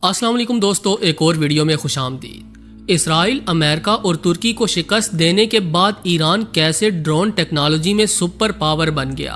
अस्सलाम वालेकुम दोस्तों, एक और वीडियो में खुश आमदीद। इसराइल, अमेरिका और तुर्की को शिकस्त देने के बाद ईरान कैसे ड्रोन टेक्नोलॉजी में सुपर पावर बन गया।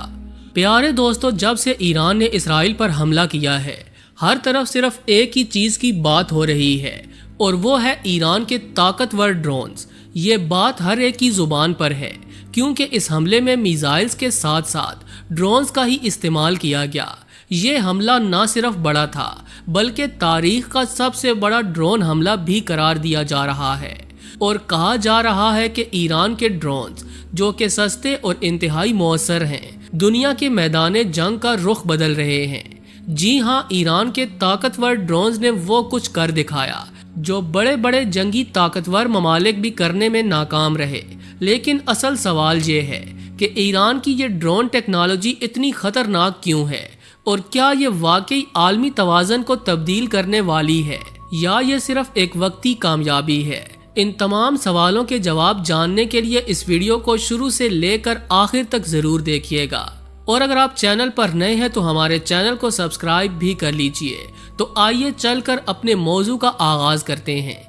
प्यारे दोस्तों, जब से ईरान ने इसराइल पर हमला किया है, हर तरफ सिर्फ एक ही चीज़ की बात हो रही है और वो है ईरान के ताकतवर ड्रोन्स। ये बात हर एक की ज़ुबान पर है क्योंकि इस हमले में मिसाइल्स के साथ साथ ड्रोन्स का ही इस्तेमाल किया गया। ये हमला न सिर्फ बड़ा था बल्कि तारीख का सबसे बड़ा ड्रोन हमला भी करार दिया जा रहा है और कहा जा रहा है कि ईरान के ड्रोन्स, जो कि सस्ते और इंतहाई मौसर हैं, दुनिया के मैदान जंग का रुख बदल रहे हैं। जी हाँ, ईरान के ताकतवर ड्रोन्स ने वो कुछ कर दिखाया जो बड़े बड़े जंगी ताकतवर ममालिक भी करने में नाकाम रहे। लेकिन असल सवाल ये है कि ईरान की ये ड्रोन टेक्नोलॉजी इतनी खतरनाक क्यों है और क्या ये वाकई आलमी तवाज़न को तब्दील करने वाली है या ये सिर्फ एक वक्ती कामयाबी है। इन तमाम सवालों के जवाब जानने के लिए इस वीडियो को शुरू से लेकर आखिर तक ज़रूर देखिएगा। और अगर आप चैनल पर नए हैं तो हमारे चैनल को सब्सक्राइब भी कर लीजिए। तो आइए चलकर अपने मौजू का आगाज़ करते हैं।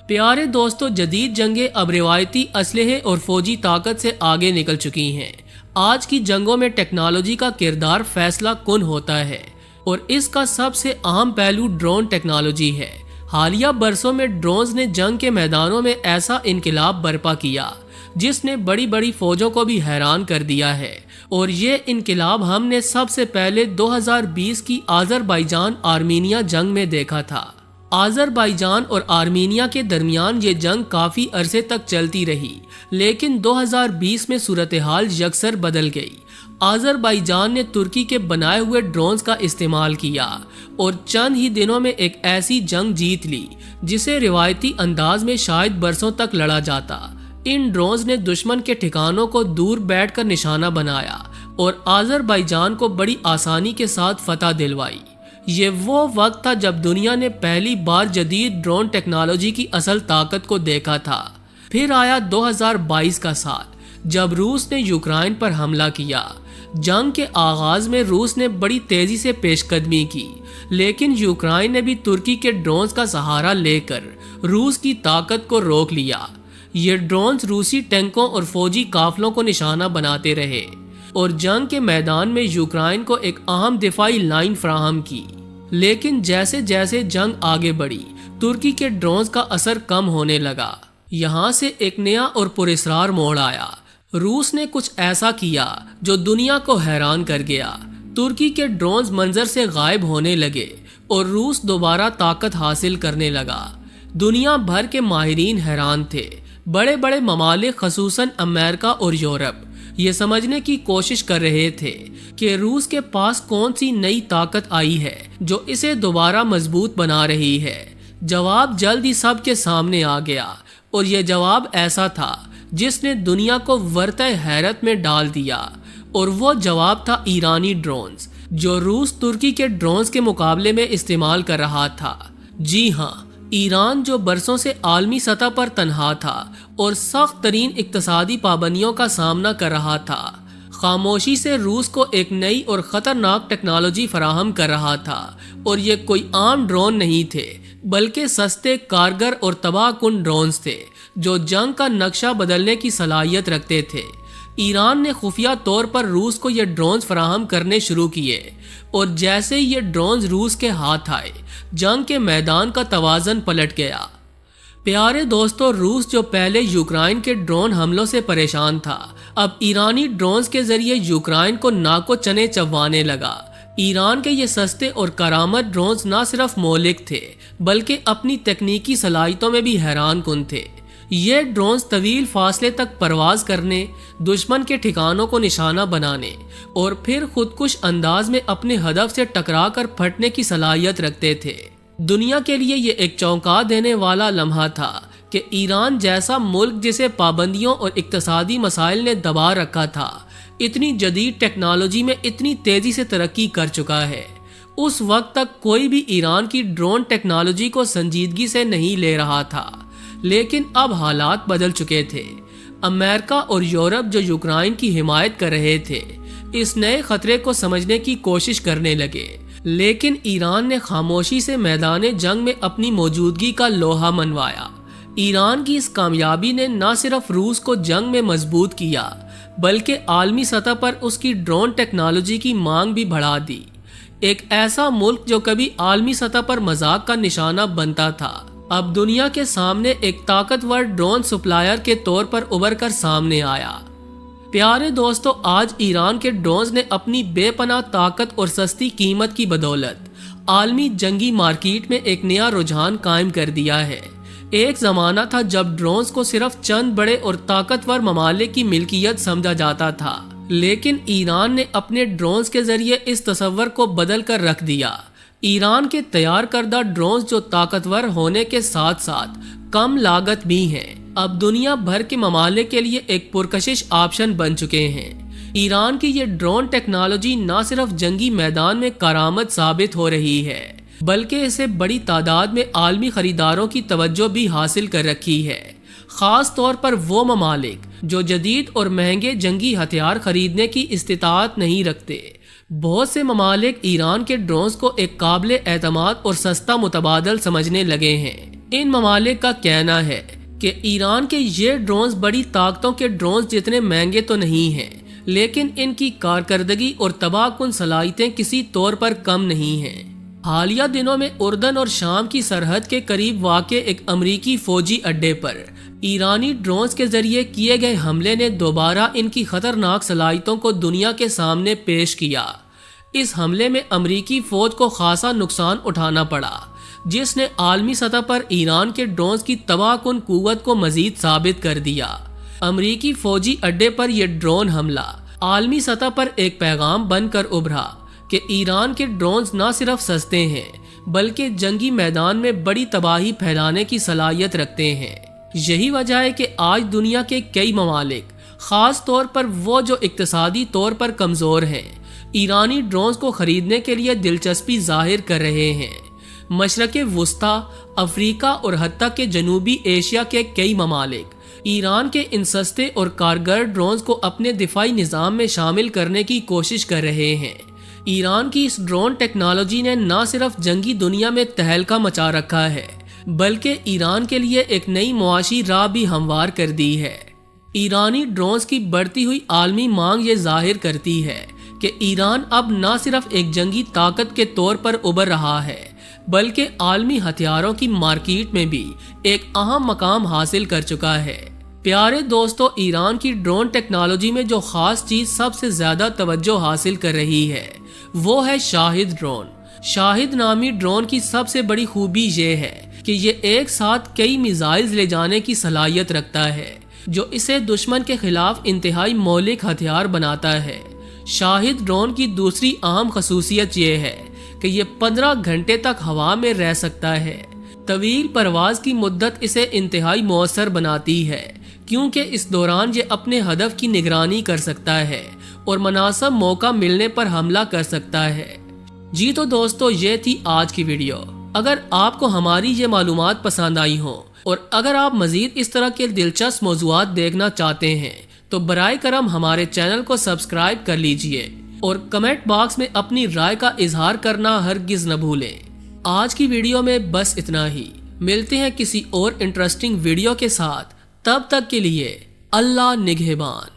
प्यारे दोस्तों, जदीद जंगें अब रिवायती असलहे और फौजी ताकत से आगे निकल चुकी हैं। आज की जंगों में टेक्नोलॉजी का किरदार फैसला कुन होता है और इसका सबसे अहम पहलू ड्रोन टेक्नोलॉजी है। हालिया बरसों में ड्रोन्स ने जंग के मैदानों में ऐसा इनकलाब बर्पा किया जिसने बड़ी बड़ी फौजों को भी हैरान कर दिया है। और ये इनकलाब हमने सबसे पहले 2020 की आज़रबाईजान आर्मीनिया जंग में देखा था। आज़रबाईजान और आर्मीनिया के दरमियान ये जंग काफ़ी अरसे तक चलती रही, लेकिन 2020 में सूरत हाल यकसर बदल गई। आज़रबाईजान ने तुर्की के बनाए हुए ड्रोन्स का इस्तेमाल किया और चंद ही दिनों में एक ऐसी जंग जीत ली जिसे रिवायती अंदाज में शायद बरसों तक लड़ा जाता। इन ड्रोन्स ने दुश्मन के ठिकानों को दूर बैठकर निशाना बनाया और आज़रबाईजान को बड़ी आसानी के साथ फतह दिलवाई। ये वो वक्त था जब दुनिया ने पहली बार जदीद ड्रोन टेक्नोलॉजी की असल ताकत को देखा था। फिर आया 2022 का साल जब रूस ने यूक्रेन पर हमला किया। जंग के आगाज में रूस ने बड़ी तेजी से पेशकदमी की, लेकिन यूक्रेन ने भी तुर्की के ड्रोन्स का सहारा लेकर रूस की ताकत को रोक लिया। ये ड्रोन्स रूसी टैंकों और फौजी काफिलों को निशाना बनाते रहे और जंग के मैदान में यूक्रेन को एक अहम दिफाई लाइन फराहम की। लेकिन जैसे जैसे जंग आगे बढ़ी, तुर्की के ड्रोन्स का असर कम होने लगा। यहाँ से एक नया और पुरस्कार मोड़ आया। रूस ने कुछ ऐसा किया जो दुनिया को हैरान कर गया। तुर्की के ड्रोन्स मंजर से गायब होने लगे और रूस दोबारा ताकत हासिल करने लगा। दुनिया भर के माहिरीन हैरान थे। बड़े बड़े ममालिक, खसूसन अमेरिका और यूरोप, ये समझने की कोशिश कर रहे थे कि रूस के पास कौन सी नई ताकत आई है जो इसे दोबारा मजबूत बना रही है। जवाब जल्द ही सबके सामने आ गया और यह जवाब ऐसा था जिसने दुनिया को वर्तः हैरत में डाल दिया। और वो जवाब था ईरानी ड्रोन्स, जो रूस तुर्की के ड्रोन्स के मुकाबले में इस्तेमाल कर रहा था। जी हाँ, ईरान जो बरसों से आलमी सतह पर तनहा था और सख्त तरीन इक्तसादी पाबंदियों का सामना कर रहा था, खामोशी से रूस को एक नई और ख़तरनाक टेक्नोलॉजी फराहम कर रहा था। और ये कोई आम ड्रोन नहीं थे बल्कि सस्ते, कारगर और तबाहकुन ड्रोन्स थे जो जंग का नक्शा बदलने की सलाहियत रखते थे। ईरान ने खुफिया तौर पर रूस को ये ड्रोन्स फराहम करने शुरू किए और जैसे ही ये ड्रोन्स रूस के हाथ आए, जंग के मैदान का तवाज़न पलट गया। प्यारे दोस्तों, रूस जो पहले यूक्रेन के ड्रोन हमलों से परेशान था, अब ईरानी ड्रोन्स के जरिए यूक्रेन को नाको चने चबवाने लगा। ईरान के ये सस्ते और करामत ड्रोन्स न सिर्फ मौलिक थे बल्कि अपनी तकनीकी सलाहियतों में भी हैरान कुन थे। ये ड्रोन्स तवील फासले तक परवाज करने, दुश्मन के ठिकानों को निशाना बनाने और फिर खुदकुश अंदाज में अपने हदफ से टकरा कर फटने की सलाहियत रखते थे। दुनिया के लिए ये एक चौंका देने वाला लम्हा था कि ईरान जैसा मुल्क जिसे पाबंदियों और इक्तसादी मसाइल ने दबा रखा था, इतनी जदीद टेक्नोलॉजी में इतनी तेजी से तरक्की कर चुका है। उस वक्त तक कोई भी ईरान की ड्रोन टेक्नोलॉजी को संजीदगी से नहीं ले रहा था, लेकिन अब हालात बदल चुके थे। अमेरिका और यूरोप जो यूक्रेन की हिमायत कर रहे थे, इस नए खतरे को समझने की कोशिश करने लगे। لیکن ایران نے خاموشی سے میدان جنگ میں اپنی موجودگی کا لوہا منوایا۔ ایران کی اس کامیابی نے نہ صرف روس کو جنگ میں مضبوط کیا بلکہ عالمی سطح پر اس کی ڈرون ٹیکنالوجی کی مانگ بھی بڑھا دی۔ ایک ایسا ملک جو کبھی عالمی سطح پر مذاق کا نشانہ بنتا تھا، اب دنیا کے سامنے ایک طاقتور ڈرون سپلائر کے طور پر ابھر کر سامنے آیا۔ پیارے دوستو، آج ایران کے ڈرونز نے اپنی بے پناہ طاقت اور سستی قیمت کی بدولت عالمی جنگی مارکیٹ میں ایک نیا رجحان قائم کر دیا ہے۔ ایک زمانہ تھا جب ڈرونز کو صرف چند بڑے اور طاقتور ممالک کی ملکیت سمجھا جاتا تھا، لیکن ایران نے اپنے ڈرونز کے ذریعے اس تصور کو بدل کر رکھ دیا۔ ایران کے تیار کردہ ڈرونز جو طاقتور ہونے کے ساتھ ساتھ کم لاگت بھی ہیں، اب دنیا بھر کے ممالک کے لیے ایک پرکشش آپشن بن چکے ہیں۔ ایران کی یہ ڈرون ٹیکنالوجی نہ صرف جنگی میدان میں کارآمد ثابت ہو رہی ہے بلکہ اسے بڑی تعداد میں عالمی خریداروں کی توجہ بھی حاصل کر رکھی ہے، خاص طور پر وہ ممالک جو جدید اور مہنگے جنگی ہتھیار خریدنے کی استطاعت نہیں رکھتے۔ بہت سے ممالک ایران کے ڈرونز کو ایک قابل اعتماد اور سستا متبادل سمجھنے لگے ہیں۔ ان ممالک کا کہنا ہے کہ ایران کے یہ ڈرونز بڑی طاقتوں کے ڈرونز جتنے مہنگے تو نہیں ہیں، لیکن ان کی کارکردگی اور تباہ کن صلاحیتیں کسی طور پر کم نہیں ہیں۔ حالیہ دنوں میں اردن اور شام کی سرحد کے قریب واقع ایک امریکی فوجی اڈے پر ایرانی ڈرونز کے ذریعے کیے گئے حملے نے دوبارہ ان کی خطرناک صلاحیتوں کو دنیا کے سامنے پیش کیا۔ اس حملے میں امریکی فوج کو خاصا نقصان اٹھانا پڑا، جس نے عالمی سطح پر ایران کے ڈرونز کی تباہ کن قوت کو مزید ثابت کر دیا۔ امریکی فوجی اڈے پر یہ ڈرون حملہ عالمی سطح پر ایک پیغام بن کر ابھرا کہ ایران کے ڈرونز نہ صرف سستے ہیں بلکہ جنگی میدان میں بڑی تباہی پھیلانے کی صلاحیت رکھتے ہیں۔ یہی وجہ ہے کہ آج دنیا کے کئی ممالک، خاص طور پر وہ جو اقتصادی طور پر کمزور ہیں، ایرانی ڈرونز کو خریدنے کے لیے دلچسپی ظاہر کر رہے ہیں۔ مشرق وسطیٰ، افریقہ اور حتیٰ کہ جنوبی ایشیا کے کئی ممالک ایران کے ان سستے اور کارگر ڈرونز کو اپنے دفاعی نظام میں شامل کرنے کی کوشش کر رہے ہیں۔ ایران کی اس ڈرون ٹیکنالوجی نے نہ صرف جنگی دنیا میں تہلکہ مچا رکھا ہے بلکہ ایران کے لیے ایک نئی معاشی راہ بھی ہموار کر دی ہے۔ ایرانی ڈرونز کی بڑھتی ہوئی عالمی مانگ یہ ظاہر کرتی ہے کہ ایران اب نہ صرف ایک جنگی طاقت کے طور پر ابھر رہا ہے بلکہ عالمی ہتھیاروں کی مارکیٹ میں بھی ایک اہم مقام حاصل کر چکا ہے۔ پیارے دوستو، ایران کی ڈرون ٹیکنالوجی میں جو خاص چیز سب سے زیادہ توجہ حاصل کر رہی ہے وہ ہے شاہد ڈرون۔ شاہد نامی ڈرون کی سب سے بڑی خوبی یہ ہے کہ یہ ایک ساتھ کئی میزائلز لے جانے کی صلاحیت رکھتا ہے، جو اسے دشمن کے خلاف انتہائی مہلک ہتھیار بناتا ہے۔ شاہد ڈرون کی دوسری اہم خصوصیت یہ ہے کہ یہ 15 گھنٹے تک ہوا میں رہ سکتا ہے۔ طویل پرواز کی مدت اسے انتہائی مؤثر بناتی ہے کیونکہ اس دوران یہ اپنے ہدف کی نگرانی کر سکتا ہے اور مناسب موقع ملنے پر حملہ کر سکتا ہے۔ جی تو دوستو، یہ تھی آج کی ویڈیو۔ اگر آپ کو ہماری یہ معلومات پسند آئی ہوں اور اگر آپ مزید اس طرح کے دلچسپ موضوعات دیکھنا چاہتے ہیں تو برائے کرم ہمارے چینل کو سبسکرائب کر لیجئے اور کمنٹ باکس میں اپنی رائے کا اظہار کرنا ہرگز نہ بھولیں۔ آج کی ویڈیو میں بس اتنا ہی، ملتے ہیں کسی اور انٹرسٹنگ ویڈیو کے ساتھ، تب تک کے لیے اللہ نگہبان۔